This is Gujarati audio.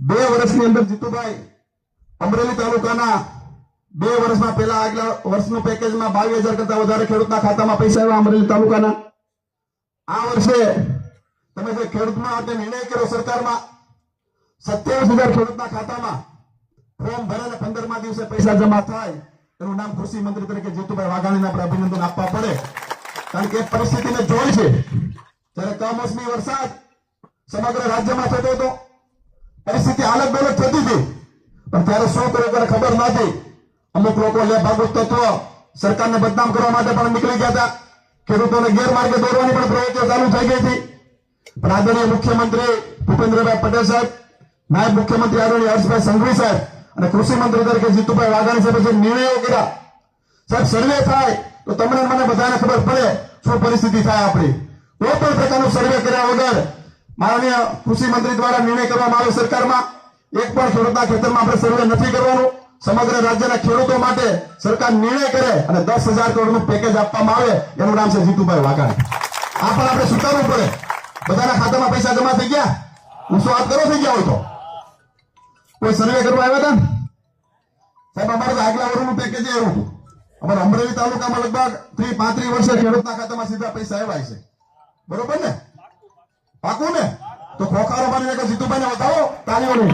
2 વર્ષની અંદર જીતુભાઈ અમરેલી તાલુકાના 2 વર્ષમાં પહેલા આગલા વર્ષનું પેકેજમાં 22,000 કરતા વધારે ખેડૂતના ખાતામાં પૈસા આવ્યા અમરેલી તાલુકાના. આ વર્ષે તમે જે ખેડૂતમાં માટે નિર્ણય કર્યો સરકારમાં 27,000 ખેડૂતના ખાતામાં ફોર્મ ભરેને 15મા દિવસે પૈસા જમા થાય એનું નામ કૃષિ મંત્રી તરીકે જીતુભાઈ વાઘાણીને આપણે અભિનંદન આપવા પડે. કારણ કે પરિસ્થિતિને જોઈ છે. જ્યારે કમોસમી વરસાદ સમગ્ર રાજ્યમાં થતો હતો, પરિસ્થિતિ હાલત ડોલત થતી હતી, પણ ત્યારે શું કરવું ત્યારે ખબર નહોતી. અમુક લોકો લેભાગુ તત્વો સરકારને બદનામ કરવા માટે પણ નીકળી ગયા હતા. ખેડૂતોને ગેરમાર્ગે દોરવાની પણ પ્રવૃત્તિઓ ચાલુ થઈ ગઈ હતી. પણ આદરણીય મુખ્યમંત્રી ભૂપેન્દ્રભાઈ પટેલ સાહેબ, નાયબ મુખ્યમંત્રી આદરણીય હર્ષભાઈ સંઘવી સાહેબ અને કૃષિ મંત્રી તરીકે જીતુભાઈ વાઘાણી સાહેબે જે નિર્ણયો કર્યા, સાહેબ સર્વે થાય તો તમને મને બધાને ખબર પડે શું પરિસ્થિતિ થાય આપણી. કોઈ પણ પ્રકારનું સર્વે કર્યા વગર માનનીય કૃષિ મંત્રી દ્વારા નિર્ણય કરવામાં આવે સરકારમાં, એક પણ ખેડૂતના ખેતરમાં આપણે સર્વે નથી કરવાનું. સમગ્ર રાજ્યના ખેડૂતો માટે સરકાર નિર્ણય કરે અને 10,000 કરોડનું પેકેજ આપવામાં આવે, એનું નામ છે જીતુભાઈ વાઘાણી. આ પણ આપણે સ્વીકારવું પડે. બધાના ખાતામાં પૈસા જમા થઈ ગયા, હું શું વાત કરો થઈ ગયા હોય તો કોઈ સર્વે કરવા આવ્યા હતા ને સાહેબ? અમારે તો આગલા વર્ષનું પેકેજ એવું હતું. અમારે અમરેલી તાલુકામાં લગભગ 30-35 વર્ષે ખેડૂતના ખાતામાં સીધા પૈસા આવ્યા છે. બરોબર ને? પાકું ને? તો ખોખારો મારીને જીતુભાઈને બતાવો તાળીઓને.